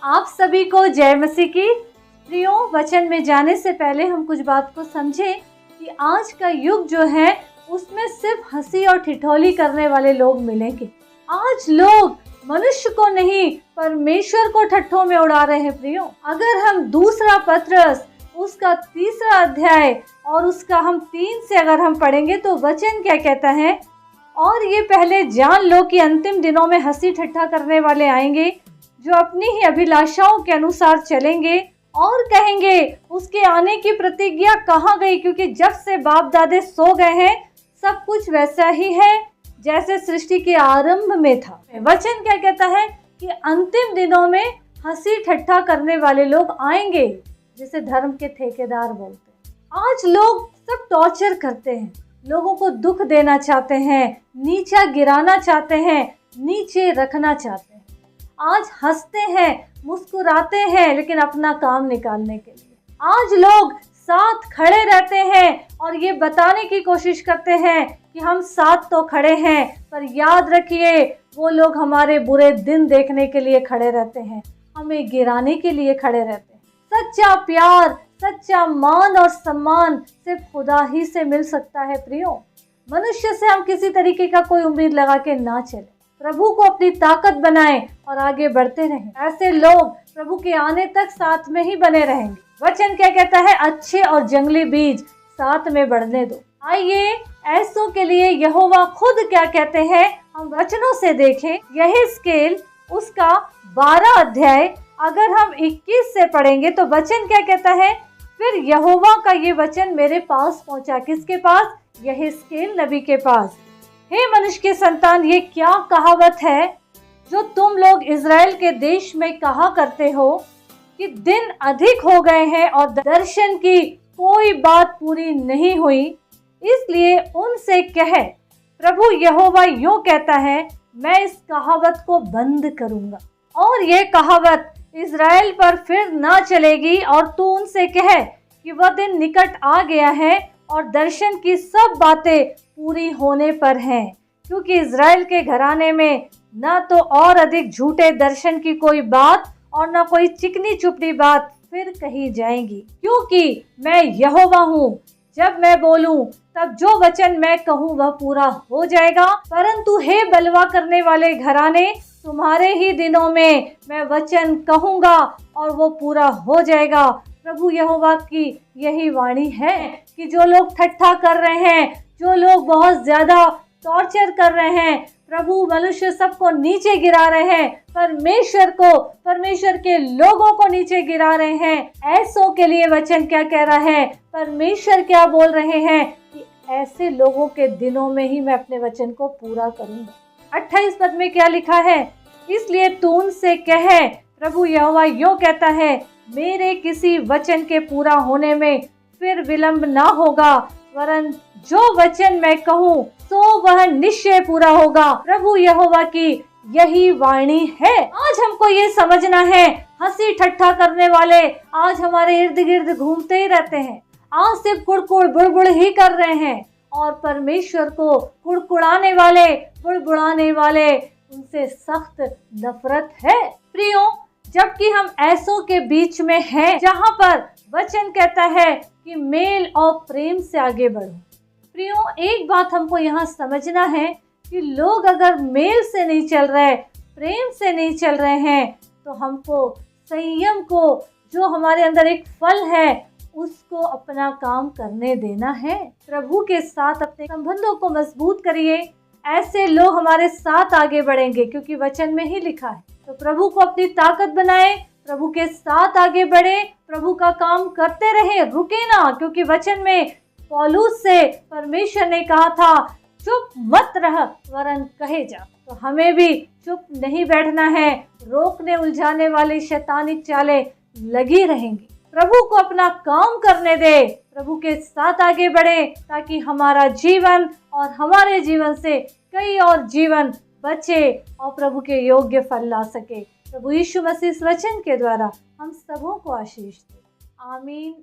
आप सभी को जय मसीह की। प्रियो, वचन में जाने से पहले हम कुछ बात को समझें कि आज का युग जो है उसमें सिर्फ हंसी और ठिठोली करने वाले लोग मिलेंगे। आज लोग मनुष्य को नहीं परमेश्वर को ठट्ठों में उड़ा रहे हैं। प्रियो, अगर हम दूसरा पत्रस उसका 3रा अध्याय और उसका हम 3 से अगर हम पढ़ेंगे तो वचन क्या कहता है, और ये पहले जान लो कि अंतिम दिनों में हंसी ठट्ठा करने वाले आएंगे जो अपनी ही अभिलाषाओं के अनुसार चलेंगे और कहेंगे उसके आने की प्रतिज्ञा कहाँ गई, क्योंकि जब से बाप दादे सो गए हैं सब कुछ वैसा ही है जैसे सृष्टि के आरंभ में था। वचन क्या कहता है कि अंतिम दिनों में हंसी ठट्ठा करने वाले लोग आएंगे, जिसे धर्म के ठेकेदार बोलते हैं। आज लोग सब टॉर्चर करते हैं, लोगों को दुख देना चाहते हैं, नीचा गिराना चाहते हैं, नीचे रखना चाहते हैं। आज हंसते हैं, मुस्कुराते हैं, लेकिन अपना काम निकालने के लिए। आज लोग साथ खड़े रहते हैं और ये बताने की कोशिश करते हैं कि हम साथ तो खड़े हैं, पर याद रखिए वो लोग हमारे बुरे दिन देखने के लिए खड़े रहते हैं, हमें गिराने के लिए खड़े रहते हैं। सच्चा प्यार, सच्चा मान और सम्मान सिर्फ खुदा ही से मिल सकता है। प्रियो, मनुष्य से हम किसी तरीके का कोई उम्मीद लगा के ना चले, प्रभु को अपनी ताकत बनाएं और आगे बढ़ते रहें। ऐसे लोग प्रभु के आने तक साथ में ही बने रहेंगे। वचन क्या कहता है, अच्छे और जंगली बीज साथ में बढ़ने दो। आइए ऐसों के लिए यहोवा खुद क्या कहते हैं हम वचनों से देखें। यहेजकेल उसका 12 अध्याय अगर हम 21 से पढ़ेंगे तो वचन क्या कहता है, फिर यहोवा का ये वचन मेरे पास पहुंचा। किसके पास? यहेजकेल नबी के पास। हे मनुष्य के संतान, ये क्या कहावत है जो तुम लोग इज़राइल के देश में कहा करते हो कि दिन अधिक हो गए हैं और दर्शन की कोई बात पूरी नहीं हुई, इसलिए उनसे कहे प्रभु यहोवा यूं कहता है, मैं इस कहावत को बंद करूंगा और यह कहावत इज़राइल पर फिर ना चलेगी। और तू उनसे कहे कि वह दिन निकट आ गया है और दर्शन की सब बातें पूरी होने पर हैं, क्योंकि इज़राइल के घराने में ना तो और अधिक झूठे दर्शन की कोई बात और ना कोई चिकनी चुपड़ी बात फिर कही जाएगी। क्योंकि मैं यहोवा हूँ, जब मैं बोलूं तब जो वचन मैं कहूँ वह पूरा हो जाएगा। परंतु हे बलवा करने वाले घराने, तुम्हारे ही दिनों में मैं वचन कहूँगा और वो पूरा हो जाएगा। प्रभु यहोवा की यही वाणी है कि जो लोग ठट्ठा कर रहे हैं, जो लोग बहुत ज्यादा टॉर्चर कर रहे हैं, प्रभु मनुष्य सबको नीचे गिरा रहे हैं, परमेश्वर को, परमेश्वर के लोगों को नीचे गिरा रहे हैं, ऐसों के लिए वचन क्या कह रहा है, परमेश्वर क्या बोल रहे हैं कि ऐसे लोगों के दिनों में ही मैं अपने वचन को पूरा करूंगा। 28 पद में क्या लिखा है, इसलिए तू उनसे कहे प्रभु यहोवा यूं कहता है, मेरे किसी वचन के पूरा होने में फिर विलंब ना होगा, वरन जो वचन मैं कहूँ तो वह निश्चय पूरा होगा। प्रभु यहोवा की यही वाणी है। आज हमको ये समझना है, हंसी ठट्ठा करने वाले आज हमारे इर्द गिर्द घूमते ही रहते हैं, आज सिर्फ कुड़कुड़ बुड़बुड़ ही कर रहे हैं, और परमेश्वर को कुड़कुड़ाने वाले, बुड़बुड़ाने वाले, उनसे सख्त नफरत है। प्रियो, जबकि हम ऐसों के बीच में हैं जहाँ पर वचन कहता है कि मेल और प्रेम से आगे बढ़ो। प्रियो, एक बात हमको यहाँ समझना है कि लोग अगर मेल से नहीं चल रहे, प्रेम से नहीं चल रहे हैं, तो हमको संयम को, जो हमारे अंदर एक फल है, उसको अपना काम करने देना है। प्रभु के साथ अपने संबंधों को मजबूत करिए, ऐसे लोग हमारे साथ आगे बढ़ेंगे, क्योंकि वचन में ही लिखा है। तो प्रभु को अपनी ताकत बनाए, प्रभु के साथ आगे बढ़े, प्रभु का काम करते रहे, रुके ना, क्योंकि वचन में पौलुस से परमेश्वर ने कहा था चुप मत रह वरन कहे जा। तो हमें भी चुप नहीं बैठना है, रोकने उलझाने वाली शैतानी चालें लगी रहेंगी। प्रभु को अपना काम करने दे, प्रभु के साथ आगे बढ़े, ताकि हमारा जीवन और हमारे जीवन से कई और जीवन बचे और प्रभु के योग्य फल ला सके। प्रभु यीशु मसीह इस वचन के द्वारा हम सबों को आशीष दे। आमीन।